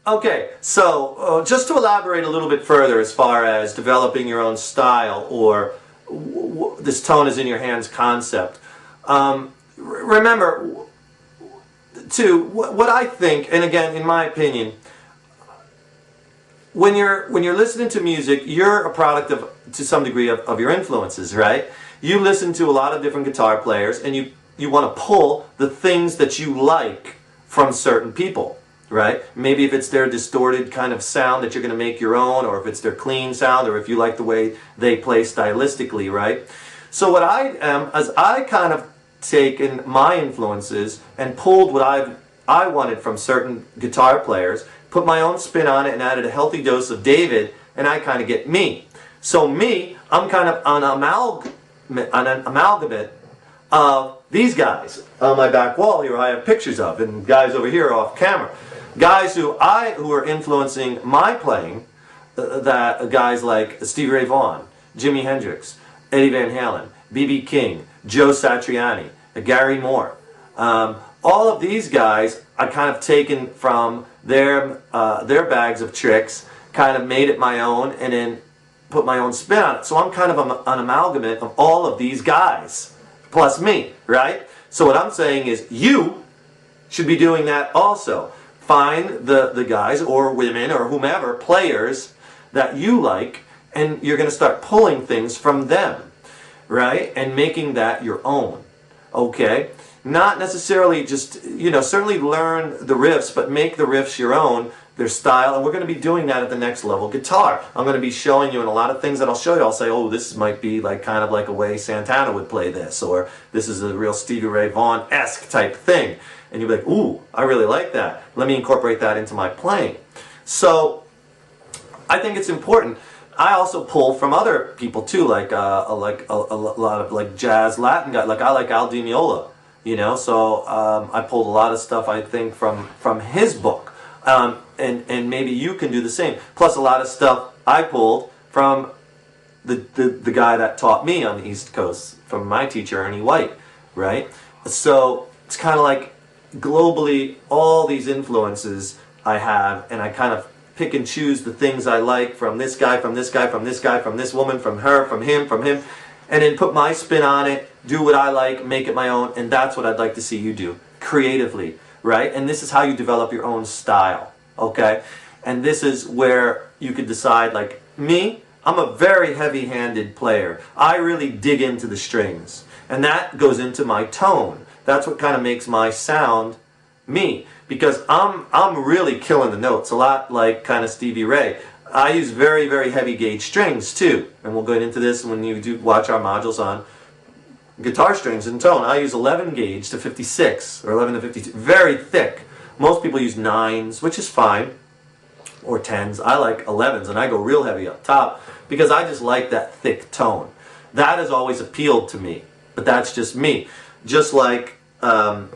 Okay, so just to elaborate a little bit further as far as developing your own style or this tone is in your hands concept, remember, too, what I think, and again, in my opinion, when you're listening to music, you're a product of, to some degree, of your influences, right? You listen to a lot of different guitar players, and you want to pull the things that you like from certain people, right? Maybe if it's their distorted kind of sound that you're going to make your own, or if it's their clean sound, or if you like the way they play stylistically, right? So what I am, is I kind of taken my influences and pulled what I wanted from certain guitar players, put my own spin on it, and added a healthy dose of David, and I kind of get me. So me, I'm kind of an amalgamate of these guys. On my back wall here I have pictures of, and guys over here off camera. Guys who are influencing my playing, that guys like Stevie Ray Vaughan, Jimi Hendrix, Eddie Van Halen, B.B. King, Joe Satriani, Gary Moore. All of these guys I kind of taken from their bags of tricks, kind of made it my own, and then put my own spin on it. So I'm kind of an amalgamate of all of these guys, plus me, right? So what I'm saying is you should be doing that also. Find the guys or women or whomever, players that you like, and you're going to start pulling things from them, right? And making that your own, okay? Not necessarily just, certainly learn the riffs, but make the riffs your own, their style, and we're going to be doing that at the next level guitar. I'm going to be showing you in a lot of things that I'll show you. I'll say, oh, this might be like kind of like a way Santana would play this, or this is a real Stevie Ray Vaughan-esque type thing. And you'll be like, ooh, I really like that. Let me incorporate that into my playing. So I think it's important. I also pull from other people too, like a lot of like jazz Latin guys. Like I like Al Di Meola, So I pulled a lot of stuff I think from his book, and maybe you can do the same. Plus a lot of stuff I pulled from the guy that taught me on the East Coast, from my teacher Ernie White, right? So it's kind of like globally all these influences I have, and I kind of pick and choose the things I like from this guy, from this guy, from this guy, from this woman, from her, from him, and then put my spin on it, do what I like, make it my own, and that's what I'd like to see you do, creatively, right? And this is how you develop your own style, okay? And this is where you could decide, like me, I'm a very heavy-handed player. I really dig into the strings, and that goes into my tone. That's what kind of makes my sound me, because I'm really killing the notes, a lot like kind of Stevie Ray. I use very, very heavy gauge strings too, and we'll get into this when you do watch our modules on guitar strings and tone. I use 11 gauge to 56, or 11 to 52, very thick. Most people use 9s, which is fine, or 10s. I like 11s, and I go real heavy up top, because I just like that thick tone. That has always appealed to me, but that's just me. Just like, and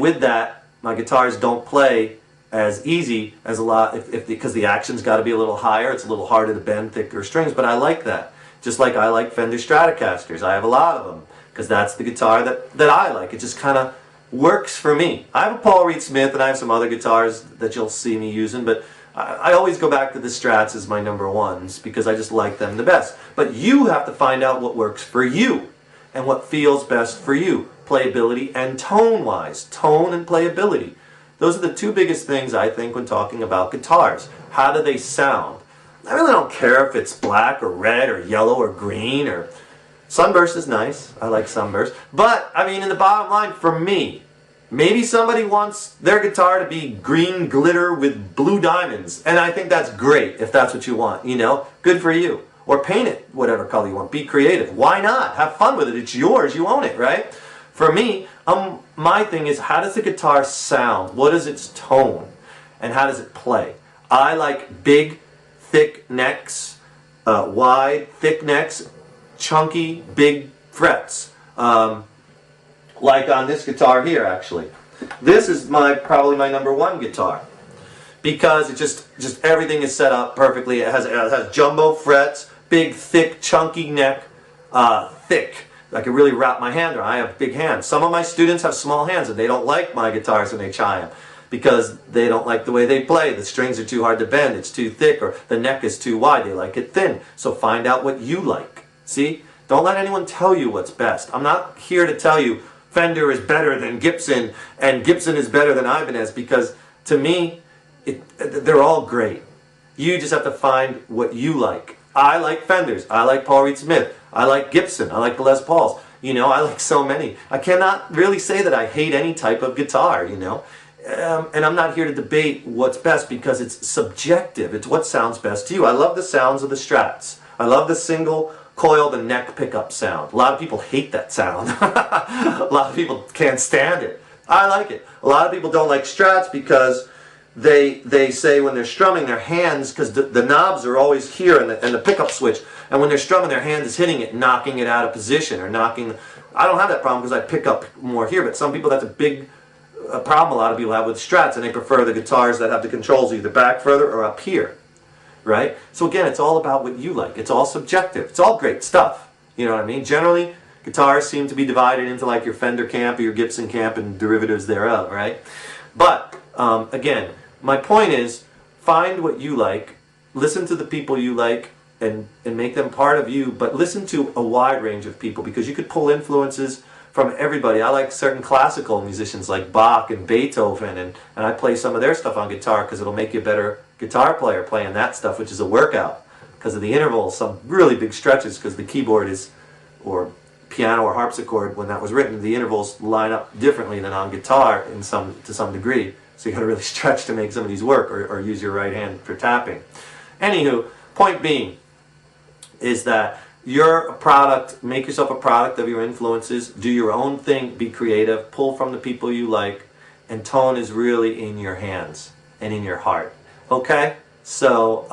with that, my guitars don't play as easy as a lot, because the action's got to be a little higher. It's a little harder to bend thicker strings, but I like that. Just like I like Fender Stratocasters. I have a lot of them, because that's the guitar that I like. It just kind of works for me. I have a Paul Reed Smith, and I have some other guitars that you'll see me using, but I always go back to the Strats as my number ones, because I just like them the best. But you have to find out what works for you, and what feels best for you, playability and tone-wise. Tone and playability. Those are the two biggest things, I think, when talking about guitars. How do they sound? I really don't care if it's black or red or yellow or green, or Sunburst is nice. I like Sunburst. But, I mean, in the bottom line, for me, maybe somebody wants their guitar to be green glitter with blue diamonds, and I think that's great if that's what you want, Good for you. Or paint it whatever color you want. Be creative. Why not? Have fun with it. It's yours. You own it, right? For me, my thing is, how does the guitar sound? What is its tone? And how does it play? I like big, thick necks, wide, thick necks, chunky, big frets. Like on this guitar here, actually. This is probably my number one guitar, because it just everything is set up perfectly. It has jumbo frets, big, thick, chunky neck, thick. I can really wrap my hand around. I have big hands. Some of my students have small hands, and they don't like my guitars when they try them. because they don't like the way they play. The strings are too hard to bend, it's too thick, or the neck is too wide. They like it thin. So find out what you like. See? Don't let anyone tell you what's best. I'm not here to tell you Fender is better than Gibson and Gibson is better than Ibanez, because to me, they're all great. You just have to find what you like. I like Fenders. I like Paul Reed Smith. I like Gibson. I like the Les Pauls. You know, I like so many. I cannot really say that I hate any type of guitar, you know. And I'm not here to debate what's best, because it's subjective. It's what sounds best to you. I love the sounds of the Strats. I love the single coil, the neck pickup sound. A lot of people hate that sound. A lot of people can't stand it. I like it. A lot of people don't like Strats because they say when they're strumming their hands, because the knobs are always here and the pickup switch, and when they're strumming their hand is hitting it, knocking it out of position, or knocking. I don't have that problem because I pick up more here, but some people, that's a big problem a lot of people have with Strats, and they prefer the guitars that have the controls either back further or up here, right? So again, it's all about what you like. It's all subjective. It's all great stuff. You know what I mean? Generally, guitars seem to be divided into like your Fender camp or your Gibson camp and derivatives thereof, right? But again, my point is, find what you like, listen to the people you like, and make them part of you, but listen to a wide range of people, because you could pull influences from everybody. I like certain classical musicians like Bach and Beethoven, and I play some of their stuff on guitar because it'll make you a better guitar player playing that stuff, which is a workout because of the intervals, some really big stretches, because the keyboard is, or piano or harpsichord, when that was written, the intervals line up differently than on guitar to some degree. So you got to really stretch to make some of these work, or use your right hand for tapping. Anywho, point being is that you're a product. Make yourself a product of your influences. Do your own thing. Be creative. Pull from the people you like. And tone is really in your hands and in your heart. Okay? So,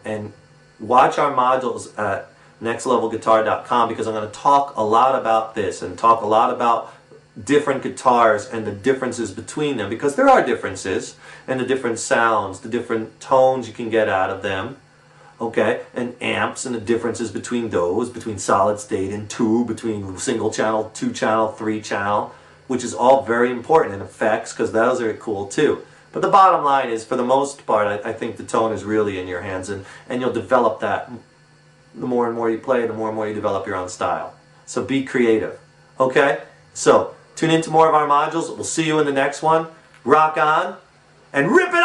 and watch our modules at nextlevelguitar.com, because I'm going to talk a lot about this and talk a lot about different guitars and the differences between them, because there are differences, and the different sounds, the different tones you can get out of them. Okay, and amps and the differences between those, between solid state and tube, between single channel, 2-channel, 3-channel, which is all very important, and effects, because those are cool too. But the bottom line is, for the most part, I think the tone is really in your hands, and you'll develop that. The more and more you play, the more and more you develop your own style. So be creative. Okay? So tune into more of our modules. We'll see you in the next one. Rock on and rip it!